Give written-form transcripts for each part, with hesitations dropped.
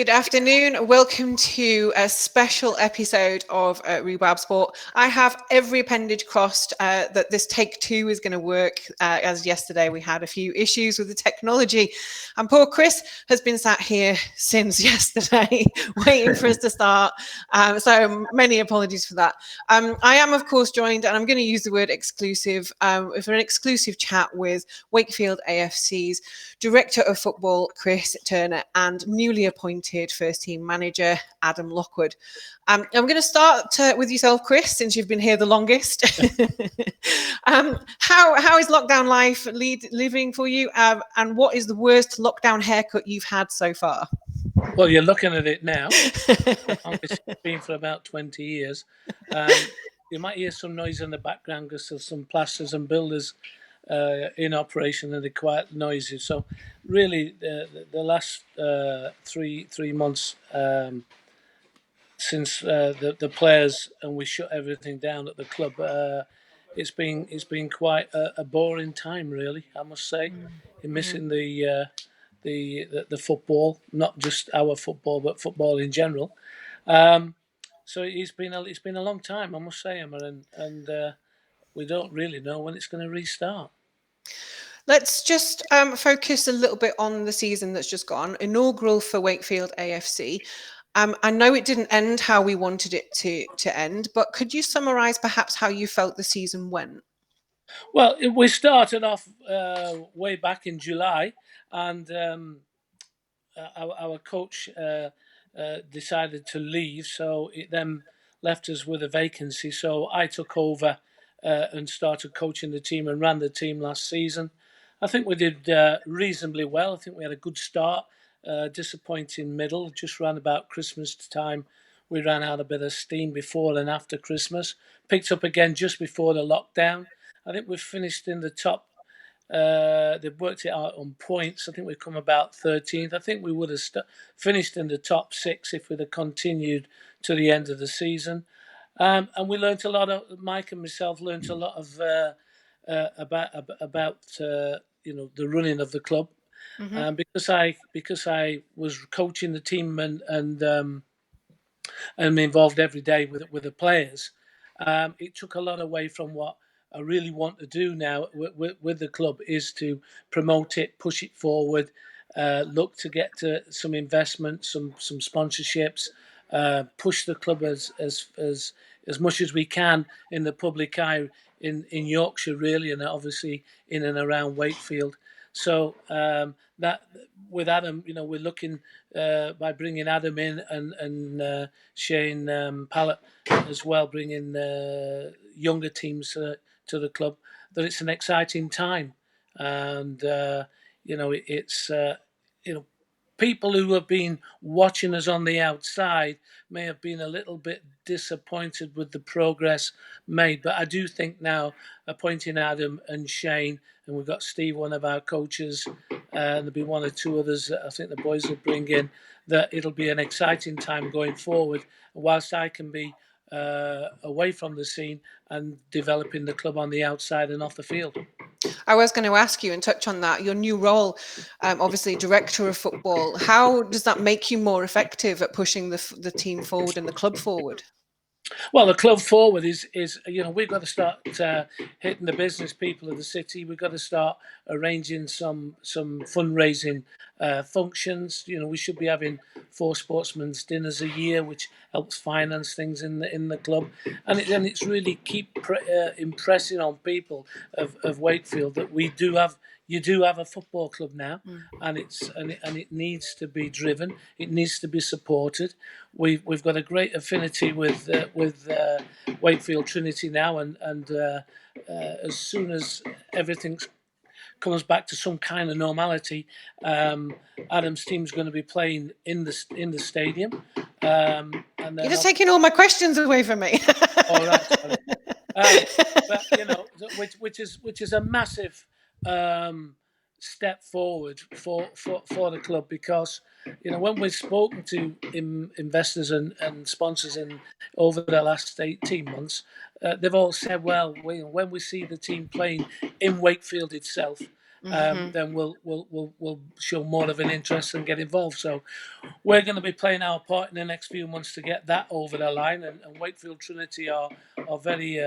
Good afternoon. Welcome to a special episode of Rhubarb Sport. I have every appendage crossed that this take two is going to work. As yesterday, we had a few issues with the technology. And poor Chris has been sat here since yesterday, waiting for us to start. So many apologies for that. I am, of course, joined, and I'm going to use the word exclusive, for an exclusive chat with Wakefield AFC's Director of Football, Chris Turner, and newly appointed first team manager, Adam Lockwood. I'm going to start with yourself, Chris, since you've been here the longest. How is lockdown life living for you? And what is the worst lockdown haircut you've had so far? Well, you're looking at it now. It's been for about 20 years. You might hear some noise in the background because there's some plasters and builders in operation, and they're quite noisy. So, really, the last three months since the players and we shut everything down at the club, it's been quite a boring time, really. I must say, you're missing the football, not just our football, but football in general. So it's been a long time, I must say, Emma, and we don't really know when it's going to restart. Let's just focus a little bit on the season that's just gone. Inaugural for Wakefield AFC. I know it didn't end how we wanted it to end, but could you summarise perhaps how you felt the season went? Well, we started off way back in July, and our coach decided to leave, so it then left us with a vacancy. So I took over and started coaching the team and ran the team last season. I think we did reasonably well. I think we had a good start. Disappointing middle, just around about Christmas time. We ran out a bit of steam before and after Christmas. Picked up again just before the lockdown. I think we finished in the top. They've worked it out on points. I think we've come about 13th. I think we would have finished in the top 6 if we'd have continued to the end of the season. And we learnt a lot of. Mike and myself learnt a lot of about the running of the club. Because I was coaching the team and involved every day with the players, it took a lot away from what I really want to do now with the club, is to promote it, push it forward, look to get to some investment, some sponsorships, push the club as much as we can in the public eye in Yorkshire, really, and obviously in and around Wakefield. So that with Adam, we're looking by bringing Adam in and Shane Pallett as well, bringing younger teams to the club, that it's an exciting time, and it's people who have been watching us on the outside may have been a little bit disappointed with the progress made. But I do think now, appointing Adam and Shane, and we've got Steve, one of our coaches, and there'll be one or two others that I think the boys will bring in, that it'll be an exciting time going forward. Whilst I can be away from the scene and developing the club on the outside and off the field. I was going to ask you and touch on that. Your new role, obviously Director of Football, how does that make you more effective at pushing the team forward and the club forward? Well, the club forward is we've got to start hitting the business people of the city. We've got to start arranging some fundraising functions. We should be having 4 sportsmen's dinners a year, which helps finance things in the club, and it's really keep impressing on people of Wakefield that you do have a football club now, and it needs to be driven. It needs to be supported. We've got a great affinity with Wakefield Trinity now, and as soon as everything comes back to some kind of normality, Adam's team's going to be playing in the stadium. And then you're just taking all my questions away from me. All right, sorry. But which is a massive step forward for the club, because when we've spoken to investors and sponsors over the last 18 months, they've all said, well, when we see the team playing in Wakefield itself, then we'll show more of an interest and get involved. So we're going to be playing our part in the next few months to get that over the line, and Wakefield Trinity are very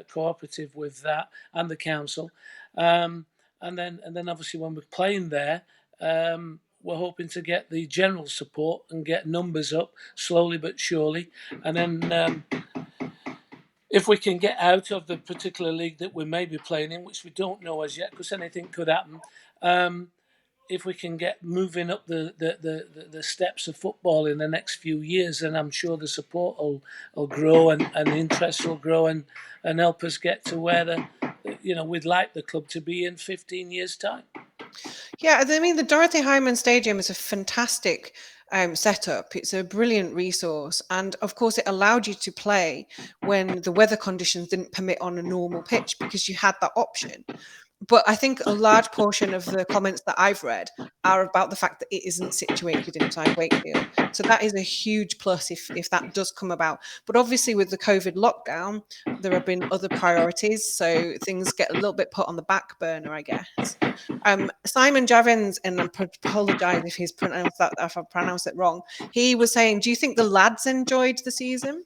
cooperative with that, and the council. And then obviously when we're playing there, we're hoping to get the general support and get numbers up slowly but surely, and then if we can get out of the particular league that we may be playing in, which we don't know as yet, because anything could happen. If we can get moving up the steps of football in the next few years, then I'm sure the support will grow, and the interest will grow, and help us get to where we'd like the club to be in 15 years' time. Yeah, I mean, the Dorothy Hyman Stadium is a fantastic setup. It's a brilliant resource. And of course, it allowed you to play when the weather conditions didn't permit on a normal pitch, because you had that option. But I think a large portion of the comments that I've read are about the fact that it isn't situated inside Wakefield. So that is a huge plus if that does come about. But obviously with the COVID lockdown, there have been other priorities. So things get a little bit put on the back burner, I guess. Simon Javins, and I apologise if I pronounced it wrong, he was saying, do you think the lads enjoyed the season?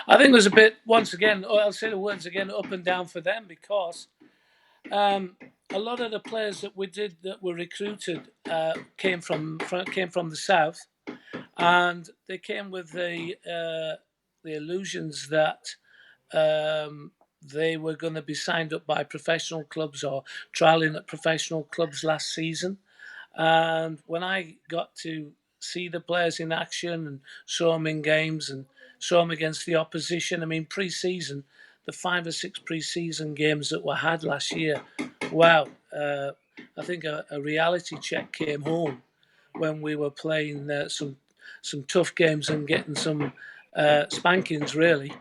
I think there's a bit, once again, I'll say the words again, up and down for them, because a lot of the players that were recruited came from the south, and they came with the illusions that they were going to be signed up by professional clubs or trialing at professional clubs last season. And when I got to see the players in action and saw them in games and saw them against the opposition, I mean, pre-season, the 5 or 6 pre-season games that were had last year, wow, I think a reality check came home when we were playing some tough games and getting some spankings, really.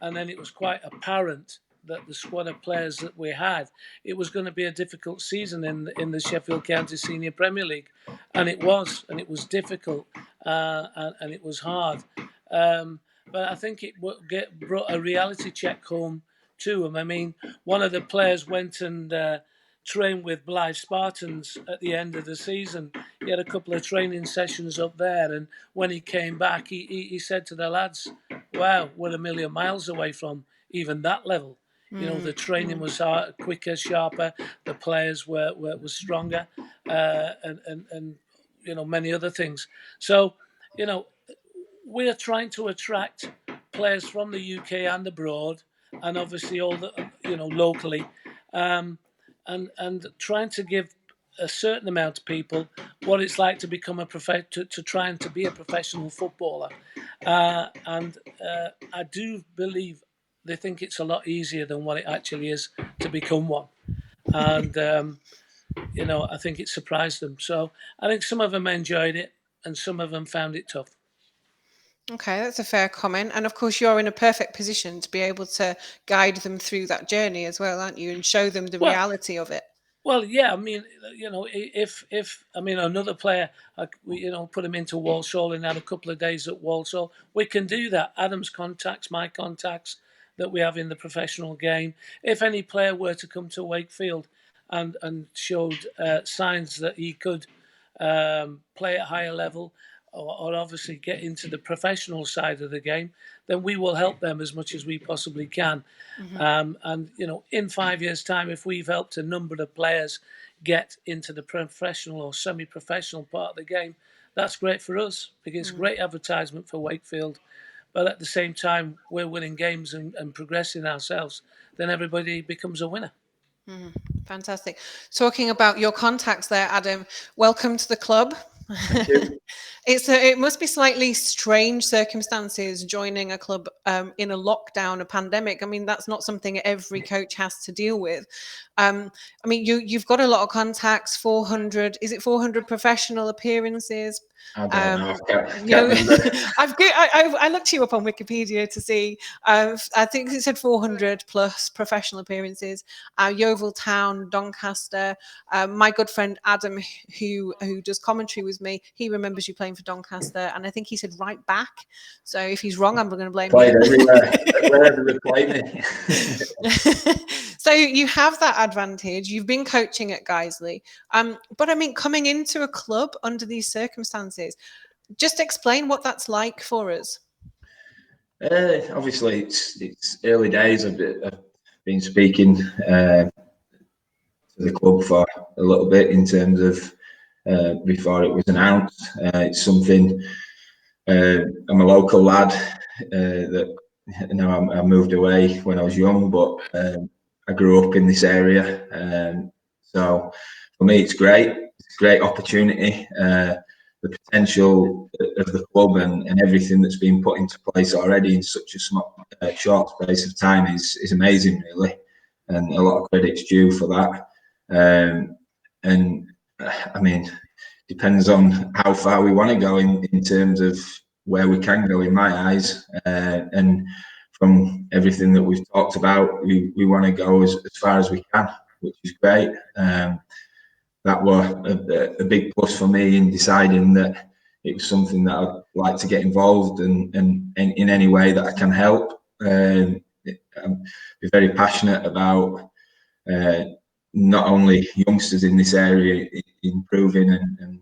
And then it was quite apparent that the squad of players that we had, it was going to be a difficult season in the Sheffield County Senior Premier League, and it was difficult, and it was hard. But I think it brought a reality check home to them. I mean, one of the players went and trained with Blythe Spartans at the end of the season. He had a couple of training sessions up there, and when he came back, he said to the lads, wow, we're a million miles away from even that level. The training was quicker, sharper. The players were stronger, and many other things. So, we're trying to attract players from the UK and abroad, and obviously all the locally, and trying to give a certain amount of people what it's like to become to try and to be a professional footballer, and I do believe they think it's a lot easier than what it actually is to become one, and I think it surprised them. So I think some of them enjoyed it, and some of them found it tough. Okay, that's a fair comment. And of course, you're in a perfect position to be able to guide them through that journey as well, aren't you? And show them the reality of it. Well, yeah, I mean, if another player, put him into Walsall and had a couple of days at Walsall, we can do that. Adam's contacts, my contacts that we have in the professional game. If any player were to come to Wakefield and showed signs that he could play at higher level, or obviously get into the professional side of the game, then we will help them as much as we possibly can. And in 5 years' time, if we've helped a number of players get into the professional or semi-professional part of the game, that's great for us, because it's great advertisement for Wakefield. But at the same time, we're winning games and progressing ourselves, then everybody becomes a winner. Fantastic. Talking about your contacts there, Adam, welcome to the club. Thank you. It must be slightly strange circumstances joining a club in a lockdown, a pandemic. I mean, that's not something every coach has to deal with. I mean, you've got a lot of contacts. 400, is it 400 professional appearances? I don't know. Can't remember. I looked you up on Wikipedia to see. I think it said 400 plus professional appearances. Yeovil Town, Doncaster. My good friend Adam, who does commentary with me, he remembers you playing for for Doncaster, and I think he said right back. So if he's wrong, I'm going to blame Played him. everywhere, wherever they played me. So you have that advantage. You've been coaching at Guiseley, but I mean, coming into a club under these circumstances, just explain what that's like for us. Obviously, it's early days. I've been speaking to the club for a little bit in terms of before it was announced. It's something. I'm a local lad that I moved away when I was young, but I grew up in this area. So for me, it's great. It's a great opportunity. The potential of the club and everything that's been put into place already in such a short space of time is amazing, really, and a lot of credit's due for that. And I mean, depends on how far we want to go in terms of where we can go, in my eyes. And from everything that we've talked about, we want to go as far as we can, which is great. That was a big plus for me in deciding that it was something that I'd like to get involved and in any way that I can help. I'm very passionate about not only youngsters in this area improving and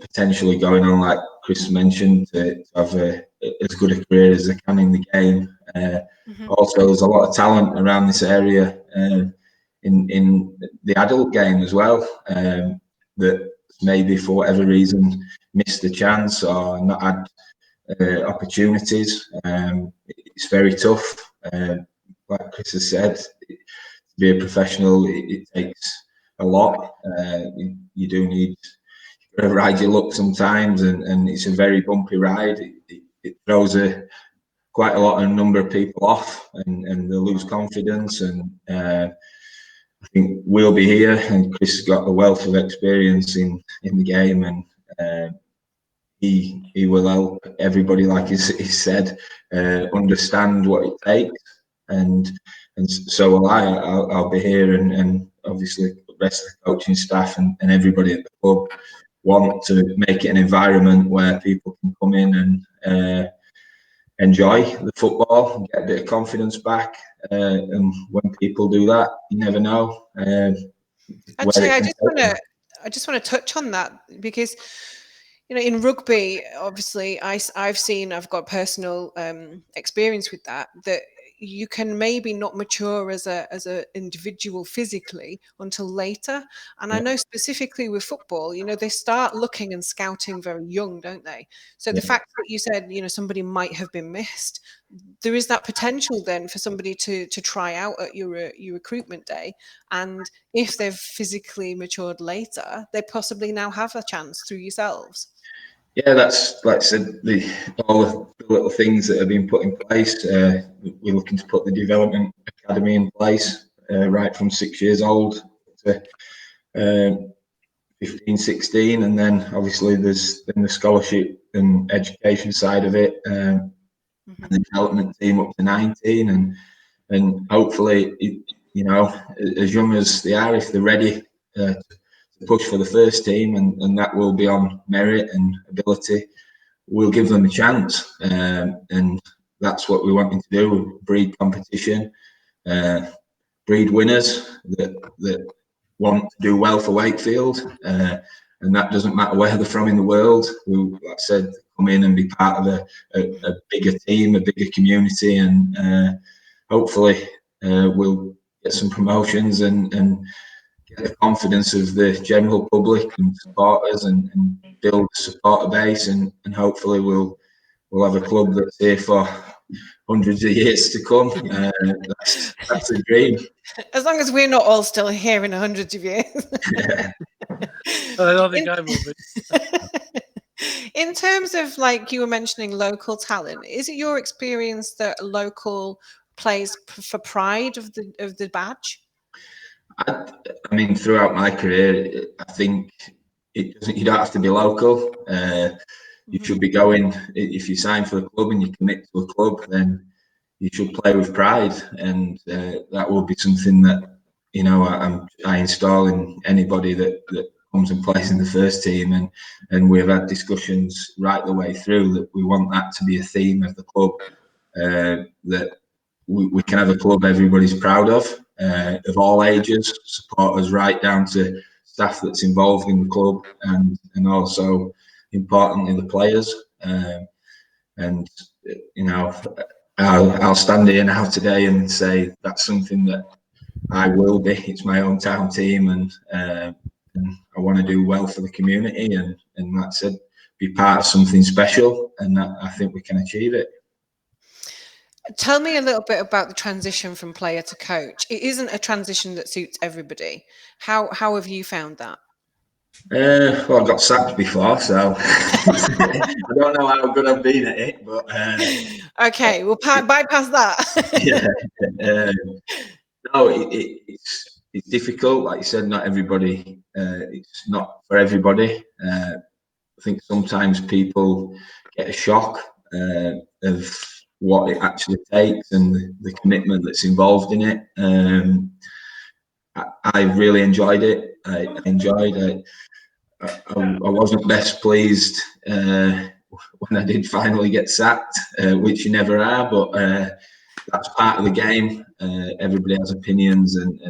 potentially going on, like Chris mentioned, to have as good a career as they can in the game. Also, there's a lot of talent around this area in the adult game as well, that maybe for whatever reason missed the chance or not had opportunities. It's very tough. Like Chris has said, to be a professional, it takes a lot. You do need to ride your luck sometimes, and it's a very bumpy ride. It throws quite a lot of number of people off, and they lose confidence. And I think we'll be here, and Chris has got a wealth of experience in the game, and he will help everybody, like he said, understand what it takes, and so will I. I'll be here, and obviously the rest of the coaching staff and everybody at the club want to make it an environment where people can come in and enjoy the football and get a bit of confidence back. And when people do that, you never know. Actually, I just want to touch on that, because in rugby, obviously, I've got personal experience with that you can maybe not mature as a individual physically until later. And I know specifically with football, they start looking and scouting very young, don't they? So the fact that you said, somebody might have been missed, there is that potential then for somebody to try out at your recruitment day. And if they've physically matured later, they possibly now have a chance through yourselves. Yeah, that's, like I said, all the little things that have been put in place. We're looking to put the development academy in place, right from 6 years old to 15, 16. And then obviously there's the scholarship and education side of it, and the development team up to 19. And hopefully, as young as they are, if they're ready to push for the first team, and that will be on merit and ability, we'll give them a chance. And that's what we want to do: breed competition, breed winners that want to do well for Wakefield. And that doesn't matter where they're from in the world. Who, like I said, come in and be part of a bigger team, a bigger community, and hopefully we'll get some promotions and get the confidence of the general public and supporters, and build a supporter base, and hopefully we'll have a club that's here for hundreds of years to come. That's a dream. As long as we're not all still here in hundreds of years. Yeah. I don't think I will be. In terms of, like you were mentioning, local talent, is it your experience that local plays for pride of the badge? I mean, throughout my career, I think it doesn't. You don't have to be local. You should be going. If you sign for a club and you commit to a club, then you should play with pride, and that will be something that I install in anybody that comes and plays in the first team, and we've had discussions right the way through that we want that to be a theme of the club, that we can have a club everybody's proud of all ages, supporters right down to staff that's involved in the club, and also importantly the players. And you know, I'll stand here now today and say that's something that I will be. It's my hometown team, and I want to do well for the community, and like I said, be part of something special, and that, I think we can achieve it. Tell me a little bit about the transition from player to coach. It isn't a transition that suits everybody. How have you found that? Well, I got sacked before, so I don't know how good I've been at it, but okay, we'll bypass that. yeah, no, it's difficult. Like you said, not everybody. It's not for everybody. I think sometimes people get a shock of what it actually takes and the commitment that's involved in it. I really enjoyed it. I enjoyed it. I wasn't best pleased when I did finally get sacked, which you never are, but that's part of the game. Everybody has opinions, and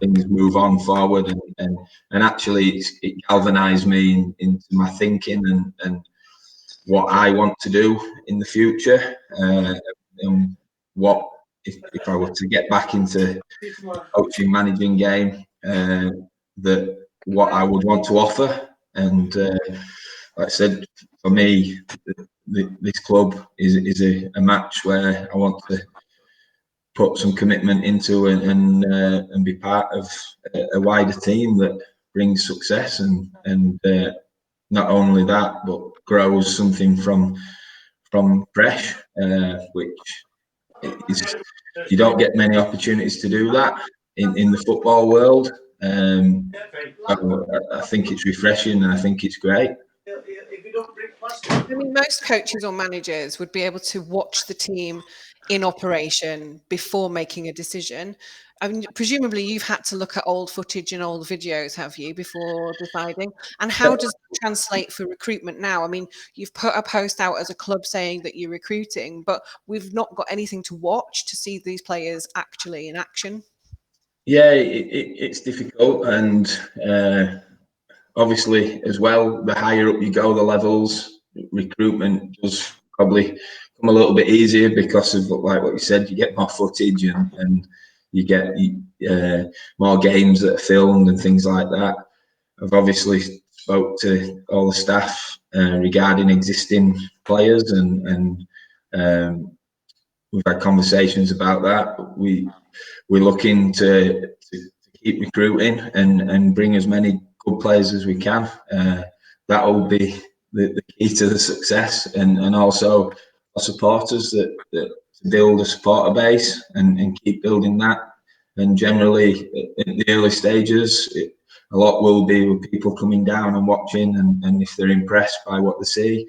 things move on forward, and actually it galvanised me into my thinking and what I want to do in the future, and what if I were to get back into coaching, managing game, that what I would want to offer. And like I said, for me, this club is a match where I want to put some commitment into and be part of a wider team that brings success, and not only that, but grows something from fresh, which is, you don't get many opportunities to do that in the football world. So I think it's refreshing, and I think it's great. I mean, most coaches or managers would be able to watch the team in operation before making a decision. I mean, presumably you've had to look at old footage and old videos, have you, before deciding? And how does that translate for recruitment now? I mean, you've put a post out as a club saying that you're recruiting, but we've not got anything to watch to see these players actually in action. Yeah, it's difficult, and obviously as well, the higher up you go, the levels, recruitment does probably come a little bit easier because of, like what you said, you get more footage, and you get more games that are filmed and things like that. I've obviously spoke to all the staff regarding existing players, and we've had conversations about that. We're looking to keep recruiting and bring as many good players as we can. That will be the key to the success, and also our supporters that to build a supporter base and keep building that. And generally, in the early stages, a lot will be with people coming down and watching, and if they're impressed by what they see,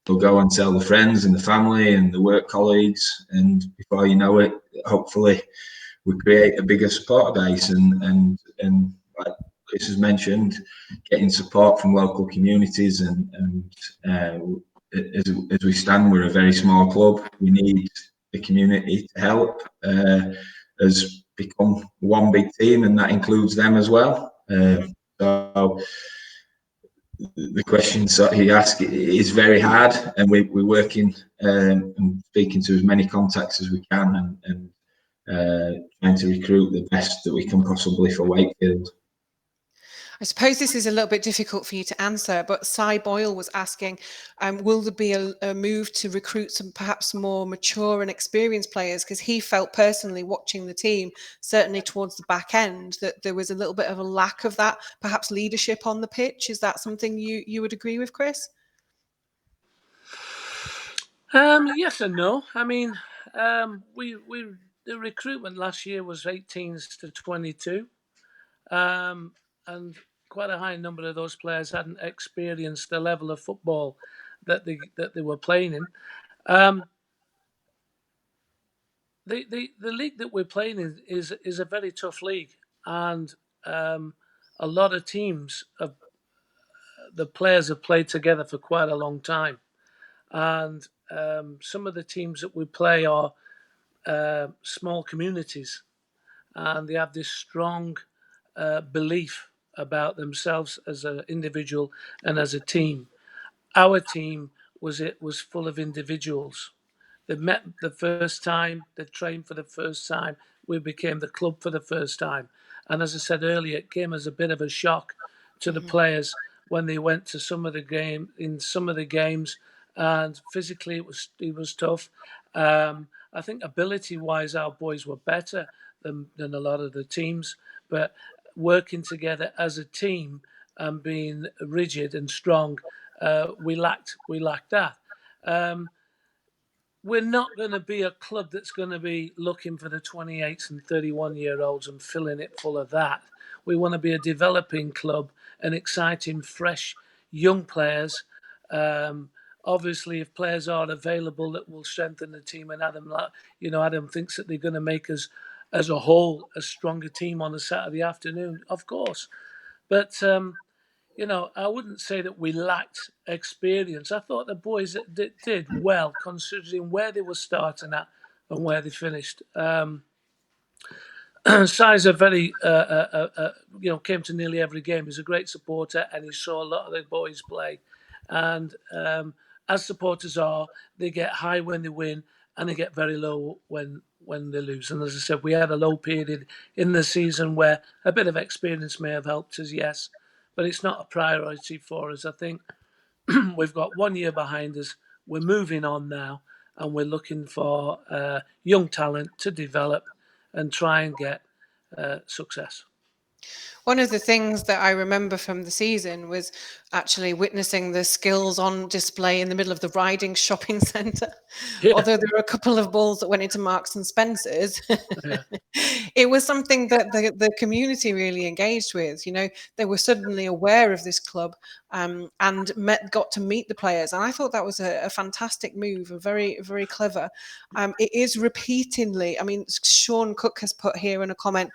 they'll go and tell the friends and the family and the work colleagues, and before you know it, hopefully we create a bigger supporter base, and like Chris has mentioned, getting support from local communities, and as we stand, we're a very small club. We need the community to help us become one big team, and that includes them as well. So the questions that he asked is very hard, and we're working and speaking to as many contacts as we can, and trying to recruit the best that we can possibly for Wakefield. I suppose this is a little bit difficult for you to answer, but Cy Boyle was asking, will there be a move to recruit some perhaps more mature and experienced players? Because he felt personally watching the team, certainly towards the back end, that there was a little bit of a lack of that, perhaps leadership on the pitch. Is that something you would agree with, Chris? Yes and no. I mean, we the recruitment last year was 18s to 22, and quite a high number of those players hadn't experienced the level of football that they were playing in. The league that we're playing in is a very tough league, and a lot of teams the players have played together for quite a long time, and some of the teams that we play are small communities, and they have this strong belief about themselves as an individual and as a team. Our team was full of individuals. They met the first time, they trained for the first time, we became the club for the first time. And as I said earlier, it came as a bit of a shock to the players when they went to some of the games, and physically it was tough. I think ability wise our boys were better than a lot of the teams, but working together as a team and being rigid and strong, we lacked that. We're not going to be a club that's going to be looking for the 28s and 31-year-olds and filling it full of that. We want to be a developing club, an exciting, fresh, young players. Obviously, if players are available that will strengthen the team, and Adam thinks that they're going to make us, as a whole, a stronger team on a Saturday afternoon, of course. But I wouldn't say that we lacked experience. I thought the boys did well, considering where they were starting at and where they finished. Sizer very, came to nearly every game. He's a great supporter, and he saw a lot of the boys play. And as supporters are, they get high when they win, and they get very low when they lose. And as I said, we had a low period in the season where a bit of experience may have helped us, yes, but it's not a priority for us. I think we've got 1 year behind us. We're moving on now, and we're looking for young talent to develop and try and get success. One of the things that I remember from the season was actually witnessing the skills on display in the middle of the Riding shopping centre. Yeah. Although there were a couple of balls that went into Marks and Spencer's, Yeah. it was something that the community really engaged with. They were suddenly aware of this club and got to meet the players. And I thought that was a fantastic move, and very, very clever. It is repeatedly, Sean Cook has put here in a comment,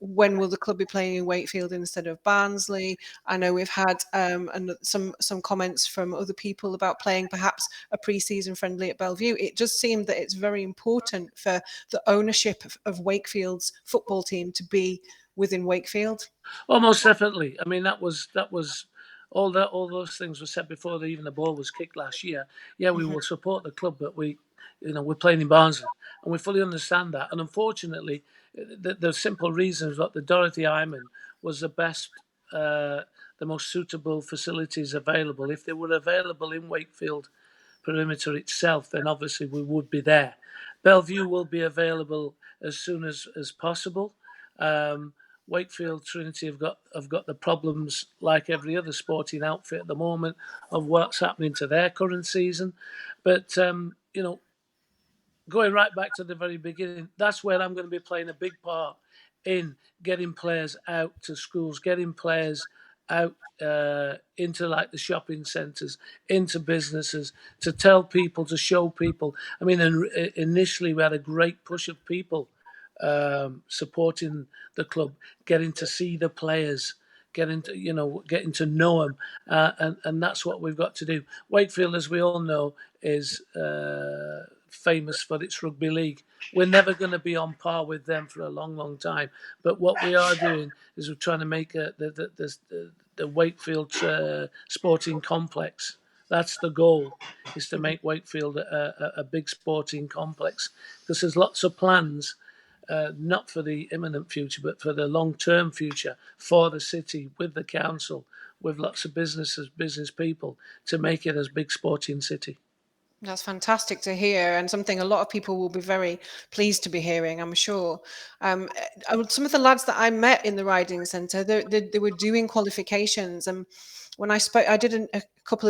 when will the club be playing in Wakefield instead of Barnsley? I know we've had some comments from other people about playing perhaps a pre-season friendly at Bellevue. It just seemed that it's very important for the ownership of Wakefield's football team to be within Wakefield. Almost definitely. That was all those things were said before even the ball was kicked last year. Yeah, we will support the club, but we're playing in Barnsley, and we fully understand that. And unfortunately, the simple reason is that the Dorothy Iron was the best, the most suitable facilities available. If they were available in Wakefield perimeter itself, then obviously we would be there. Bellevue will be available as soon as possible. Wakefield, Trinity have got the problems like every other sporting outfit at the moment of what's happening to their current season. But going right back to the very beginning, that's where I'm going to be playing a big part in getting players out to schools, getting players out into like the shopping centres, into businesses, to tell people, to show people. Initially we had a great push of people supporting the club, getting to see the players, getting to know them, and that's what we've got to do. Wakefield, as we all know, is famous for its rugby league. We're never going to be on par with them for a long, long time. But what we are doing is we're trying to make the Wakefield sporting complex. That's the goal, is to make Wakefield a big sporting complex, because there's lots of plans, not for the imminent future, but for the long-term future, for the city, with the council, with lots of business people, to make it as big sporting city. That's fantastic to hear, and something a lot of people will be very pleased to be hearing, I'm sure. Some of the lads that I met in the riding centre, they were doing qualifications, and when I spoke, I did a couple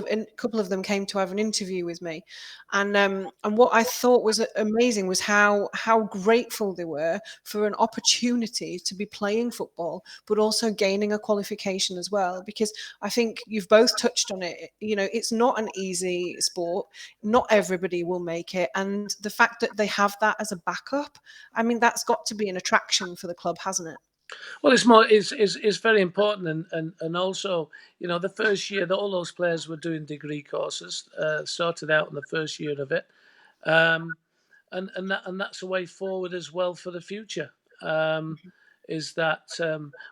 of them came to have an interview with me, and what I thought was amazing was how grateful they were for an opportunity to be playing football, but also gaining a qualification as well. Because I think you've both touched on it. It's not an easy sport. Not everybody will make it, and the fact that they have that as a backup, that's got to be an attraction for the club, hasn't it? Well, it's very important, and also, you know, the first year that all those players were doing degree courses, started out in the first year of it, um, and that's a way forward as well for the future. Is that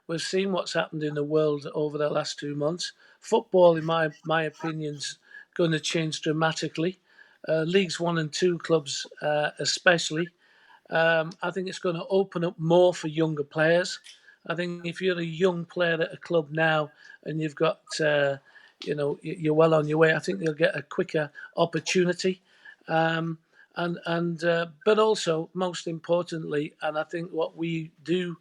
we've seen what's happened in the world over the last 2 months. Football, in my opinion's going to change dramatically. Leagues 1 and 2 clubs, especially. I think it's going to open up more for younger players. I think if you're a young player at a club now and you've got, you know, you're well on your way, I think you'll get a quicker opportunity. But also, most importantly, and I think what we do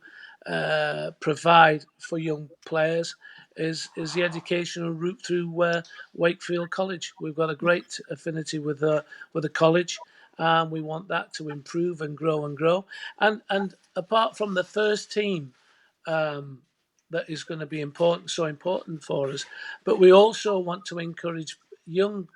provide for young players is the educational route through Wakefield College. We've got a great affinity with the college. We want that to improve and grow and grow. And apart from the first team, that is going to be so important for us, but we also want to encourage young,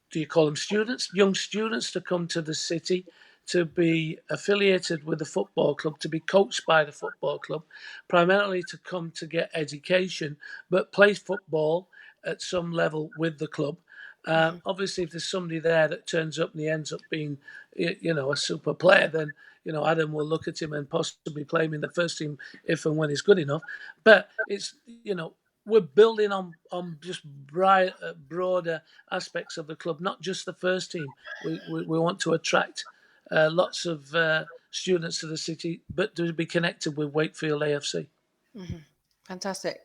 do you call them students? Young students to come to the city, to be affiliated with the football club, to be coached by the football club, primarily to come to get education, but play football at some level with the club. Obviously, if there's somebody there that turns up and he ends up being, you know, a super player, then, you know, Adam will look at him and possibly play him in the first team if and when he's good enough. But it's, you know, we're building on just broader aspects of the club, not just the first team. We want to attract lots of students to the city, but to be connected with Wakefield AFC. Mm-hmm. Fantastic.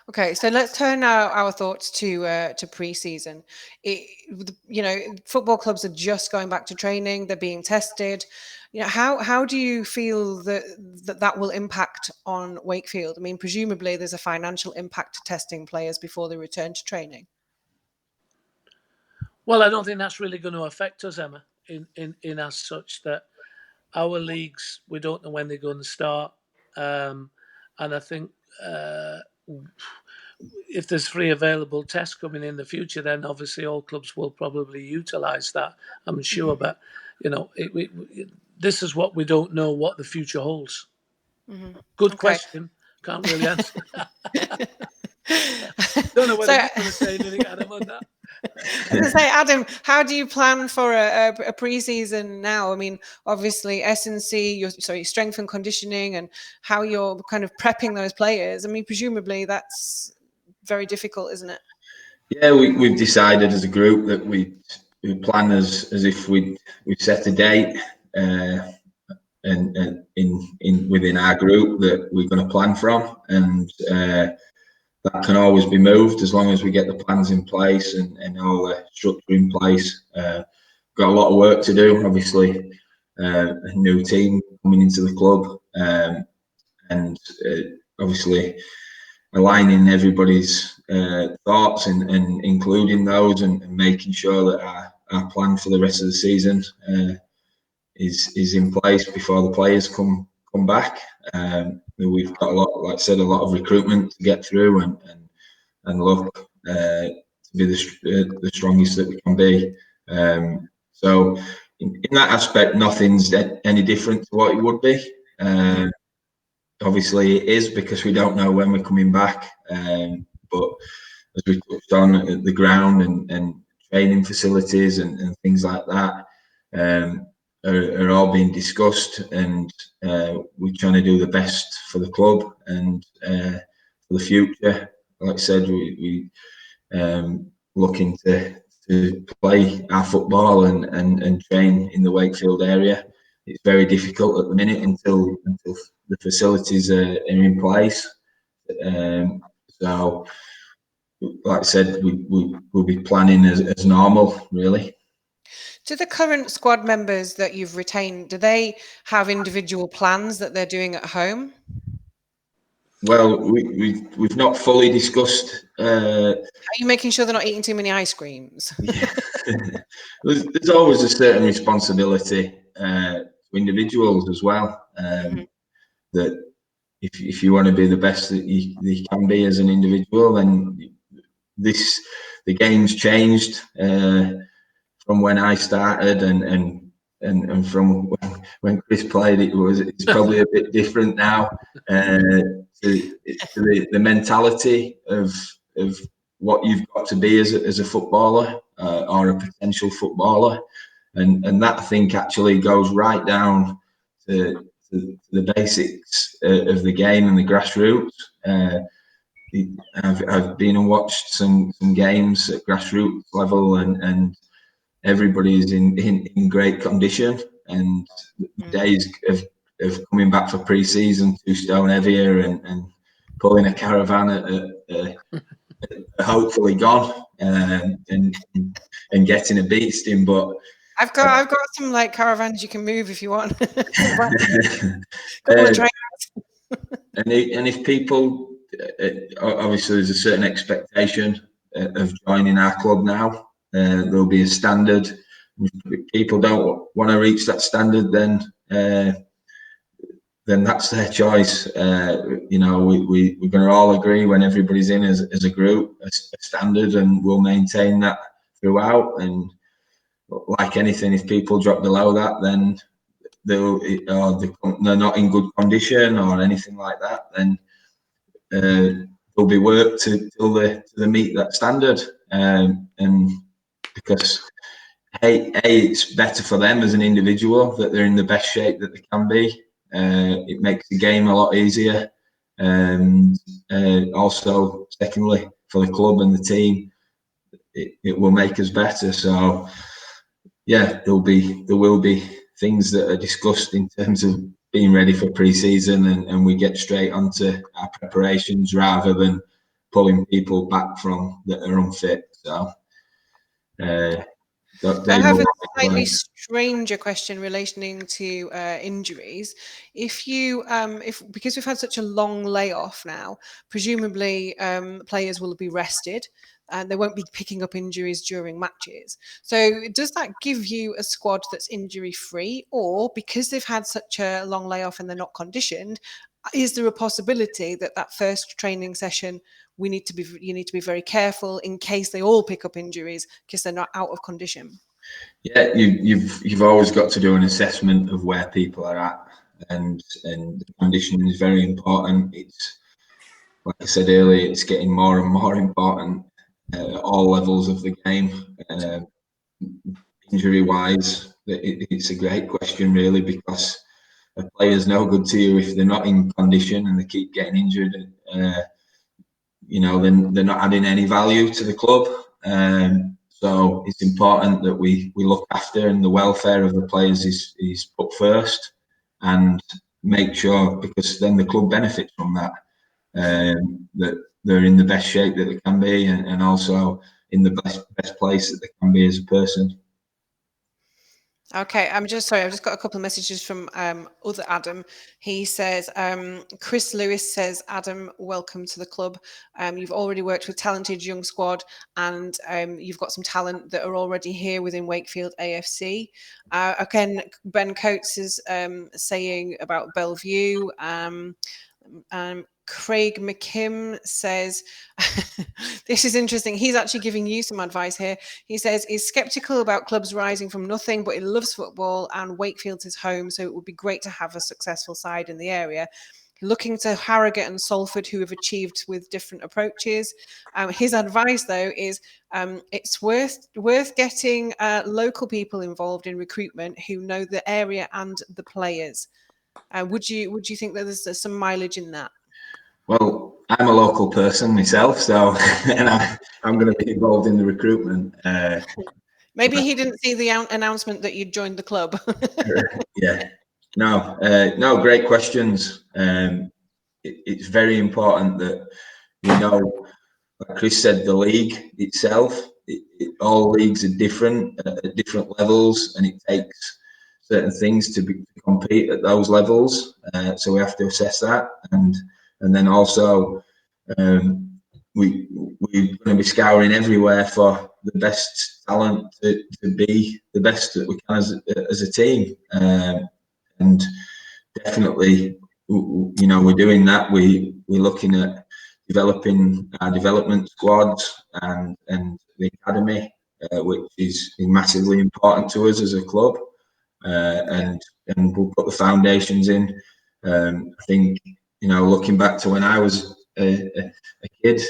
Okay, so let's turn now our thoughts to pre-season. You know, football clubs are just going back to training; they're being tested. You know, how do you feel that will impact on Wakefield? I mean, presumably there's a financial impact to testing players before they return to training. Well, I don't think that's really going to affect us, Emma, in as such that our leagues, we don't know when they're going to start, and I think. If there's free available tests coming in the future, then obviously all clubs will probably utilise that, I'm sure. But, you know, this is what we don't know what the future holds. Good question. Can't really answer. Don't know whether you're going to say anything, Adam, on that. I was going to say, Adam, how do you plan for a pre-season now? I mean, obviously S&C, strength and conditioning, and how you're kind of prepping those players. I mean, presumably that's very difficult, isn't it? Yeah, we've decided as a group that we plan as if we set a date and in within our group that we're going to plan from, and that can always be moved as long as we get the plans in place and all the structure in place. Got a lot of work to do, obviously. A new team coming into the club, and obviously aligning everybody's thoughts and including those and making sure that our plan for the rest of the season is in place before the players come back. We've got like I said, a lot of recruitment to get through and look to be the strongest that we can be. So in that aspect, nothing's any different to what it would be. Obviously, it is because we don't know when we're coming back. But as we touched on, the ground and training facilities and things like that are all being discussed, and we're trying to do the best for the club and for the future. Like I said, we looking to play our football and train in the Wakefield area. It's very difficult at the minute until the facilities are in place. So, like I said, we'll be planning as normal, really. Do the current squad members that you've retained, do they have individual plans that they're doing at home? Well, we've not fully discussed. Are you making sure they're not eating too many ice creams? Yeah. There's always a certain responsibility to individuals as well. That if you want to be the best that you can be as an individual, then the game's changed from when I started, and and from when Chris played, it's probably a bit different now. To the mentality of what you've got to be as a footballer or a potential footballer, and that I think actually goes right down to the basics of the game and the grassroots. I've been and watched some games at grassroots level, and everybody's in great condition. And the days of coming back for pre-season 2 stone heavier and pulling a caravan are hopefully gone, and getting a beast in. But I've got some like caravans you can move if you want. Couple of trainers. And if people, obviously there's a certain expectation of joining our club now. There'll be a standard. If people don't want to reach that standard, then that's their choice. We're going to all agree when everybody's in as a group, a standard, and we'll maintain that throughout. And like anything, if people drop below that, then they're not in good condition or anything like that, then there'll be work till they meet that standard. And because it's better for them as an individual that they're in the best shape that they can be. It makes the game a lot easier, and also secondly for the club and the team, it will make us better. So yeah, there will be things that are discussed in terms of being ready for pre-season, and we get straight onto our preparations rather than pulling people back from that are unfit. So I have a slightly stranger question relating to injuries. If because we've had such a long layoff now, presumably players will be rested and they won't be picking up injuries during matches. So does that give you a squad that's injury free, or because they've had such a long layoff and they're not conditioned, is there a possibility that first training session you need to be very careful in case they all pick up injuries because they're not out of condition? Yeah, you've always got to do an assessment of where people are at, and the conditioning is very important. It's like I said earlier, it's getting more and more important at all levels of the game. Injury wise, it's a great question really, because a player's no good to you if they're not in condition and they keep getting injured. Then they're not adding any value to the club. So it's important that we look after, and the welfare of the players is put first, and make sure, because then the club benefits from that, that they're in the best shape that they can be, and also in the best place that they can be as a person. Okay, I'm just sorry. I've just got a couple of messages from other Adam. He says, Chris Lewis says, Adam, welcome to the club. You've already worked with talented young squad, and you've got some talent that are already here within Wakefield AFC. Again, Ben Coates is saying about Bellevue. Craig McKim says, this is interesting. He's actually giving you some advice here. He says he's skeptical about clubs rising from nothing, but he loves football and Wakefield's his home, so it would be great to have a successful side in the area. Looking to Harrogate and Salford, who have achieved with different approaches. His advice, though, is it's worth getting local people involved in recruitment who know the area and the players. Would you think that there's some mileage in that? Well, I'm a local person myself, so and I'm going to be involved in the recruitment. Maybe he didn't see the announcement that you'd joined the club. Yeah, no, great questions. It's very important that we know, like Chris said, the league itself, all leagues are different at different levels, and it takes certain things to compete at those levels. So we have to assess that, and then also we're going to be scouring everywhere for the best talent to be the best that we can as a team, and definitely, we're doing that. We're looking at developing our development squads and the academy, which is massively important to us as a club. and we'll put the foundations in. I think, looking back to when I was a kid,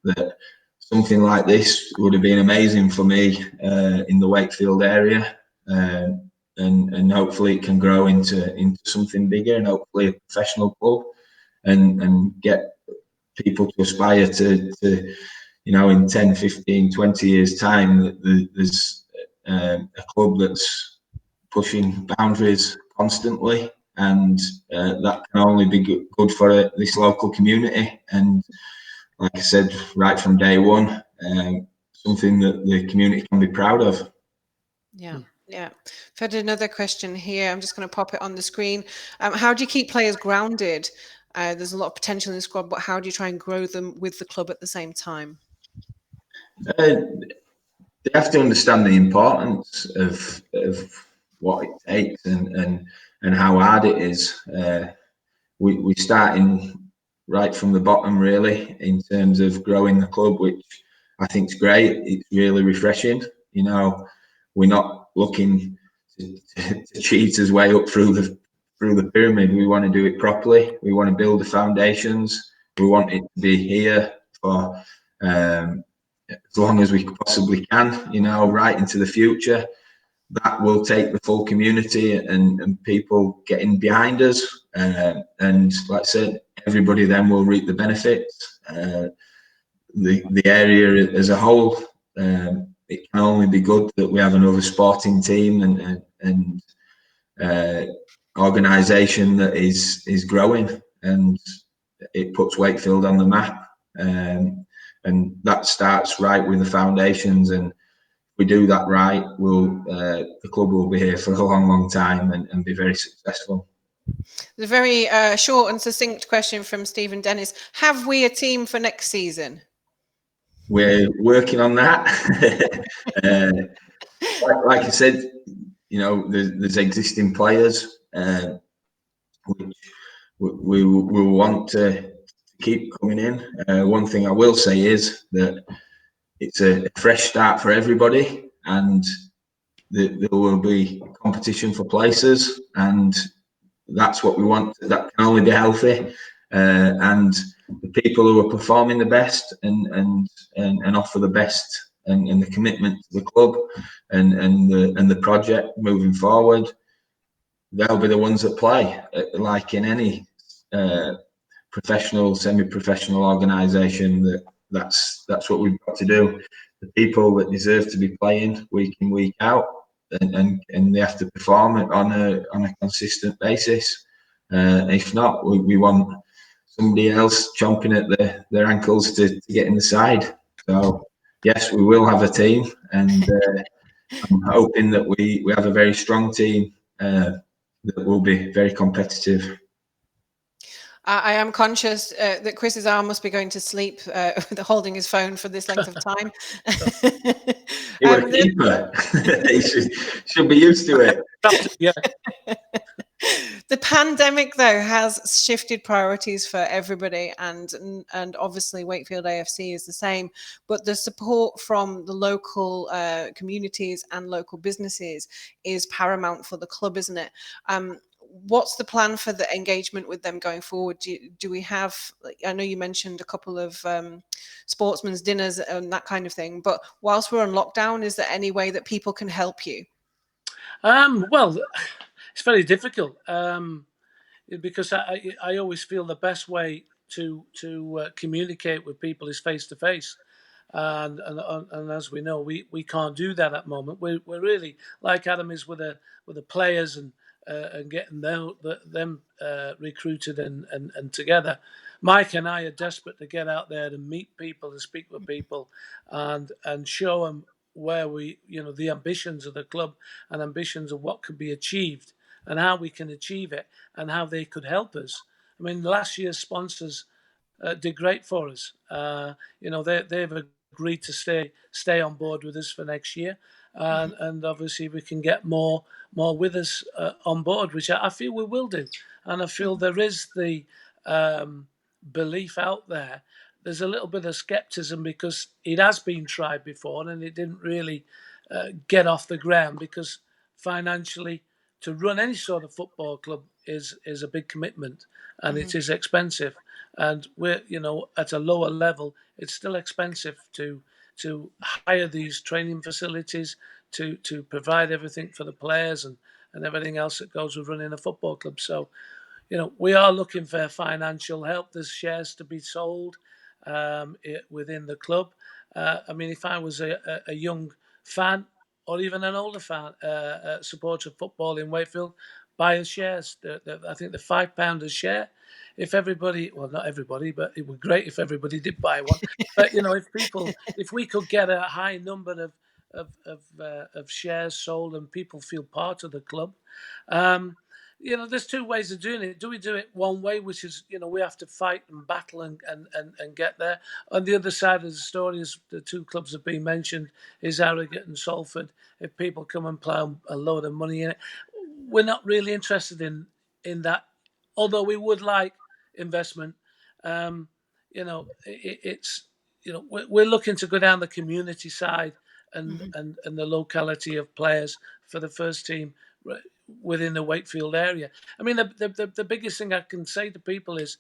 that something like this would have been amazing for me in the Wakefield area, and hopefully it can grow into something bigger, and hopefully a professional club, and get people to aspire to in 10, 15, 20 years time, there's a club that's pushing boundaries constantly, and that can only be good for this local community. And like I said, right from day one, something that the community can be proud of. Yeah. I've had another question here. I'm just going to pop it on the screen. How do you keep players grounded? There's a lot of potential in the squad, but how do you try and grow them with the club at the same time? They have to understand the importance of what it takes and how hard it is. We starting right from the bottom, really, in terms of growing the club, which I think is great. It's really refreshing. We're not looking to cheat his way up through the pyramid. We want to do it properly. We want to build the foundations. We want it to be here for as long as we possibly can, right into the future. That will take the full community and people getting behind us. And like I said, everybody then will reap the benefits. The area as a whole, it can only be good that we have another sporting team and organisation that is growing, and it puts Wakefield on the map. And that starts right with the foundations, and if we do that right, the club will be here for a long, long time and be very successful. The very short and succinct question from Stephen Dennis: have we a team for next season? We're working on that. Like I said, there's existing players which we want to keep coming in. One thing I will say is that it's a fresh start for everybody, and there will be competition for places, and that's what we want. That can only be healthy, and the people who are performing the best and offer the best and the commitment to the club and the project moving forward, they'll be the ones that play. Like in any professional, semi-professional organisation, that's what we've got to do. The people that deserve to be playing week in, week out, and they have to perform it on a consistent basis. If not, we want somebody else chomping at their ankles to get in the side. So yes, we will have a team, and I'm hoping that we have a very strong team that will be very competitive. I am conscious that Chris's arm must be going to sleep holding his phone for this length of time. He was a keeper. He should be used to it. Yeah. The pandemic, though, has shifted priorities for everybody, and obviously Wakefield AFC is the same. But the support from the local communities and local businesses is paramount for the club, isn't it? What's the plan for the engagement with them going forward? Do we have, I know you mentioned a couple of sportsmen's dinners and that kind of thing, but whilst we're on lockdown, is there any way that people can help you? Well, it's very difficult because I always feel the best way to communicate with people is face to face. And as we know, we can't do that at the moment. We're really, like Adam is with the players and getting them recruited and together. Mike and I are desperate to get out there and meet people and speak with people and show them where the ambitions of the club and ambitions of what could be achieved and how we can achieve it and how they could help us. I mean, last year's sponsors did great for us. They've agreed to stay on board with us for next year, and obviously we can get more with us on board, which I feel we will do. And I feel there is the belief out there. There's a little bit of skepticism because it has been tried before and it didn't really get off the ground because financially to run any sort of football club is a big commitment, and it is expensive. And we're, at a lower level, it's still expensive to hire these training facilities, to provide everything for the players and everything else that goes with running a football club. So, we are looking for financial help. There's shares to be sold within the club. I mean, if I was a young fan or even an older fan, supporter of football in Wakefield, buy shares. I think the £5 a share. If everybody, well, not everybody, but it would be great if everybody did buy one. But if we could get a high number of shares sold and people feel part of the club. There's two ways of doing it. Do we do it one way, which is, we have to fight and battle and get there? On the other side of the story, as the two clubs have been mentioned, is Harrogate and Salford. If people come and plough a load of money in it, we're not really interested in that. Although we would like investment, we're looking to go down the community side and the locality of players for the first team within the Wakefield area. I mean, the biggest thing I can say to people is,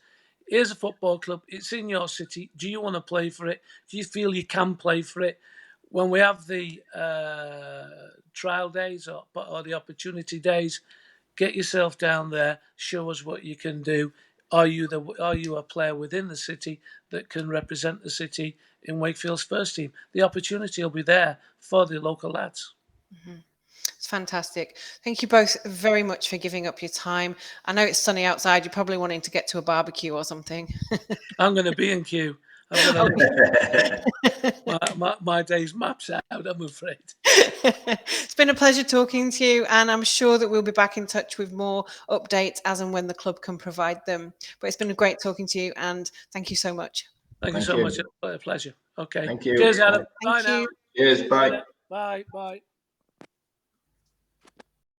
here's a football club. It's in your city. Do you want to play for it? Do you feel you can play for it? When we have the trial days or the opportunity days, get yourself down there. Show us what you can do. Are you a player within the city that can represent the city in Wakefield's first team? The opportunity will be there for the local lads. It's fantastic. Thank you both very much for giving up your time. I know it's sunny outside. You're probably wanting to get to a barbecue or something. I'm going to be in queue. My day's maps out, I'm afraid. It's been a pleasure talking to you, and I'm sure that we'll be back in touch with more updates as and when the club can provide them. But it's been great talking to you, and thank you so much. Thank you so much. It's a pleasure. Okay. Thank you. Cheers, Adam. Thank Bye you. now. Cheers. Bye. Bye. Bye.